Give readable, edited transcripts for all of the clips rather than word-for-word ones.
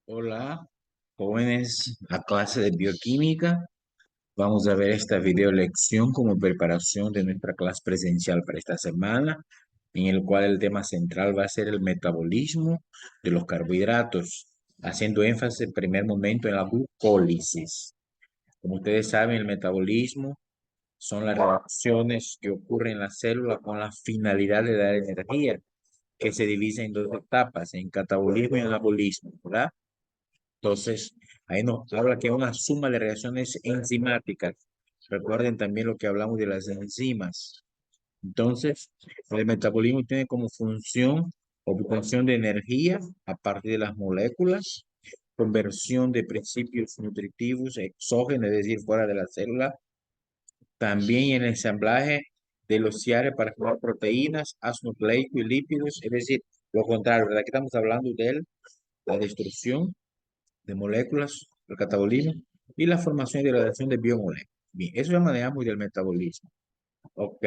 Hola, jóvenes a clase de bioquímica. Vamos a ver esta video lección como preparación de nuestra clase presencial para esta semana, en el cual el tema central va a ser el metabolismo de los carbohidratos, haciendo énfasis en primer momento en la glucólisis. Como ustedes saben, el metabolismo son las reacciones que ocurren en la célula con la finalidad de dar energía, que se divide en dos etapas, en catabolismo y en anabolismo, ¿verdad? Entonces, ahí nos habla que es una suma de reacciones enzimáticas. Recuerden también lo que hablamos de las enzimas. Entonces, el metabolismo tiene como función obtención de energía a partir de las moléculas, conversión de principios nutritivos exógenos, es decir, fuera de la célula, también el ensamblaje de los siares para formar proteínas, ácido nucleico y lípidos, es decir, lo contrario, ¿verdad? Aquí estamos hablando de la destrucción de moléculas, el catabolismo y la formación y degradación de biomoléculas. Bien, eso ya manejamos del metabolismo. Ok,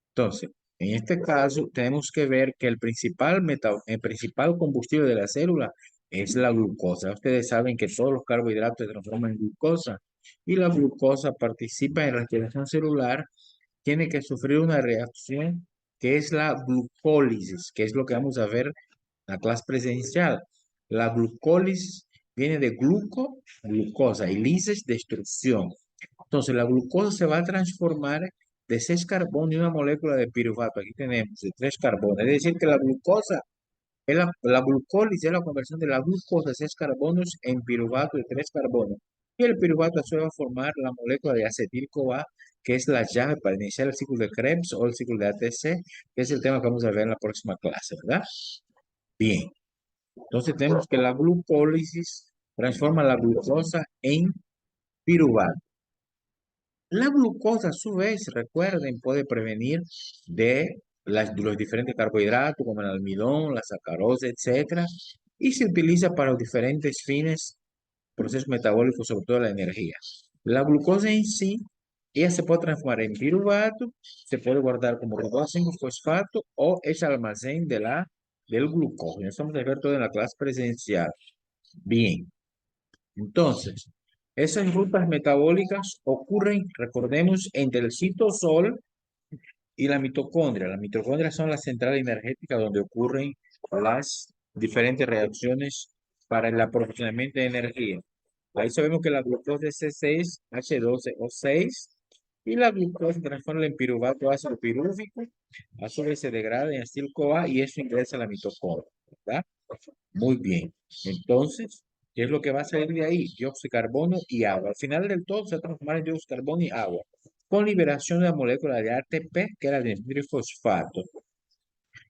entonces, en este caso tenemos que ver que el principal combustible de la célula es la glucosa. Ustedes saben que todos los carbohidratos se transforman en glucosa y la glucosa participa en la respiración celular, tiene que sufrir una reacción que es la glucólisis, que es lo que vamos a ver en la clase presencial. La glucólisis viene de glucosa y lisis, destrucción. Entonces, la glucosa se va a transformar de 6 carbonos y una molécula de piruvato. Aquí tenemos de 3 carbonos. Es decir, que la glucosa, la glucólisis es la conversión de la glucosa de 6 carbonos en piruvato de 3 carbonos. Y el piruvato se va a formar la molécula de acetil-CoA, que es la llave para iniciar el ciclo de Krebs o el ciclo de ATC, que es el tema que vamos a ver en la próxima clase, ¿verdad? Bien, entonces tenemos que la glucólisis transforma la glucosa en piruvato. La glucosa, a su vez, recuerden, puede prevenir de los diferentes carbohidratos como el almidón, la sacarosa, etcétera, y se utiliza para los diferentes fines, procesos metabólicos, sobre todo la energía. La glucosa en sí, ella se puede transformar en piruvato, se puede guardar como glucosa 5-fosfato o es almacén del glucógeno. Eso vamos a ver todo en la clase presencial. Bien. Entonces, esas rutas metabólicas ocurren, recordemos, entre el citosol y la mitocondria. Las mitocondrias son las centrales energéticas donde ocurren las diferentes reacciones para el aprovisionamiento de energía. Ahí sabemos que la glucosa es C6H12O6 y la glucosa se transforma en piruvato ácido pirúvico, a su vez se degrada en acetil-CoA y eso ingresa a la mitocondria, ¿verdad? Muy bien. Entonces, ¿qué es lo que va a salir de ahí? Dióxido de carbono y agua. Al final del todo se va a transformar en dióxido de carbono y agua, con liberación de la molécula de ATP, que era el trifosfato.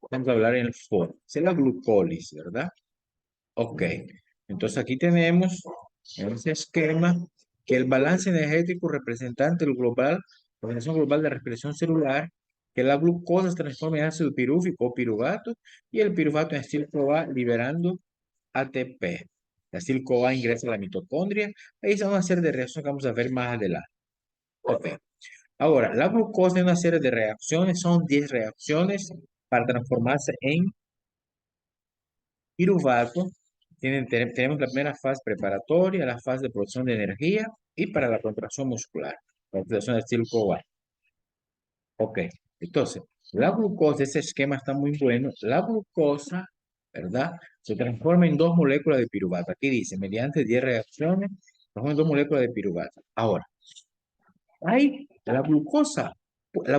Vamos a hablar en el foro. Es la glucólisis, ¿verdad? Ok. Entonces aquí tenemos en ese esquema que el balance energético representante del global, la Organización Global de Respiración Celular, que la glucosa se transforma en ácido pirúvico o piruvato y el piruvato en acetil-CoA liberando ATP. El acetil-CoA ingresa a la mitocondria. Ahí son una serie de reacciones que vamos a ver más adelante. Ok. Ahora, la glucosa tiene una serie de reacciones, son 10 reacciones para transformarse en piruvato. Tenemos la primera fase preparatoria, la fase de producción de energía y para la contracción muscular, la utilización de acetil-CoA. Ok, entonces, la glucosa, ese esquema está muy bueno. La glucosa, ¿verdad? Se transforma en dos moléculas de piruvato. Aquí dice, mediante 10 reacciones, transforma en dos moléculas de piruvato. Ahora, hay la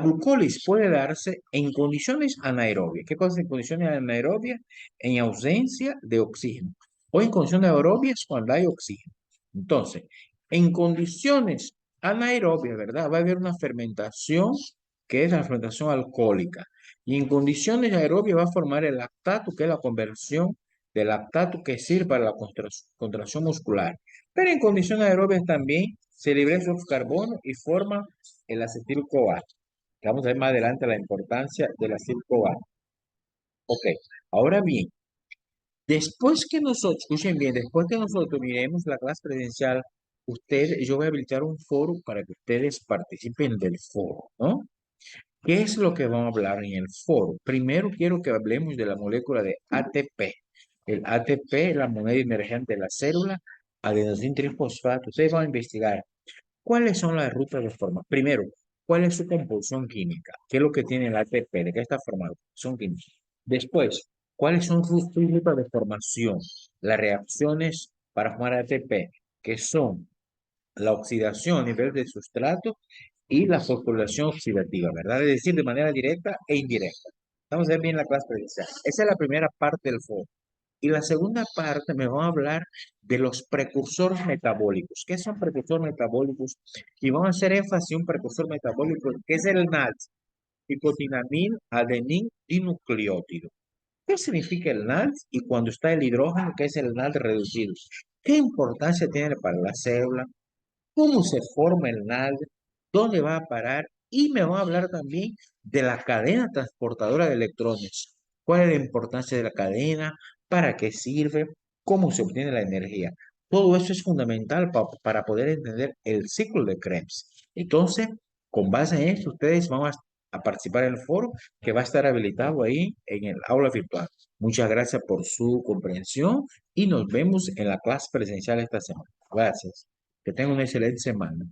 glucólisis puede darse en condiciones anaerobias. ¿Qué cosa en condiciones anaerobias? En ausencia de oxígeno. O en condiciones aerobias cuando hay oxígeno. Entonces, en condiciones anaerobias, ¿verdad? Va a haber una fermentación que es la fermentación alcohólica. Y en condiciones aerobias va a formar el lactato, que es la conversión del lactato que sirve para la contracción muscular. Pero en condiciones aerobias también se libera el carbono y forma el acetil-CoA. Vamos a ver más adelante la importancia del acetil-CoA. Ok, ahora bien, después que nosotros, escuchen bien, después que nosotros miremos la clase presencial, yo voy a habilitar un foro para que ustedes participen del foro, ¿no? ¿Qué es lo que vamos a hablar en el foro? Primero quiero que hablemos de la molécula de ATP. el ATP, la moneda emergente de la célula, adenosín trifosfato. Ustedes van a investigar cuáles son las rutas de forma. Primero, cuál es su composición química, qué es lo que tiene el ATP, de qué está formado, son químicos. Después, cuáles son sus rutas de formación, las reacciones para formar ATP, que son la oxidación a nivel de sustrato y la fosforilación oxidativa, ¿verdad? Es decir, de manera directa e indirecta. Vamos a ver bien la clase presencial. Esa es la primera parte del foro. Y la segunda parte me va a hablar de los precursores metabólicos. ¿Qué son precursores metabólicos? Y vamos a hacer énfasis en un precursor metabólico que es el NADS, nicotinamil adenin dinucleótido. ¿Qué significa el NADS? Y cuando está el hidrógeno, ¿qué es el NADS reducido? ¿Qué importancia tiene para la célula? ¿Cómo se forma el NAD? ¿Dónde va a parar? Y me va a hablar también de la cadena transportadora de electrones. ¿Cuál es la importancia de la cadena? ¿Para qué sirve? ¿Cómo se obtiene la energía? Todo eso es fundamental para poder entender el ciclo de Krebs. Entonces, con base en esto, ustedes van a participar en el foro que va a estar habilitado ahí en el aula virtual. Muchas gracias por su comprensión y nos vemos en la clase presencial esta semana. Gracias. Que tengan una excelente semana.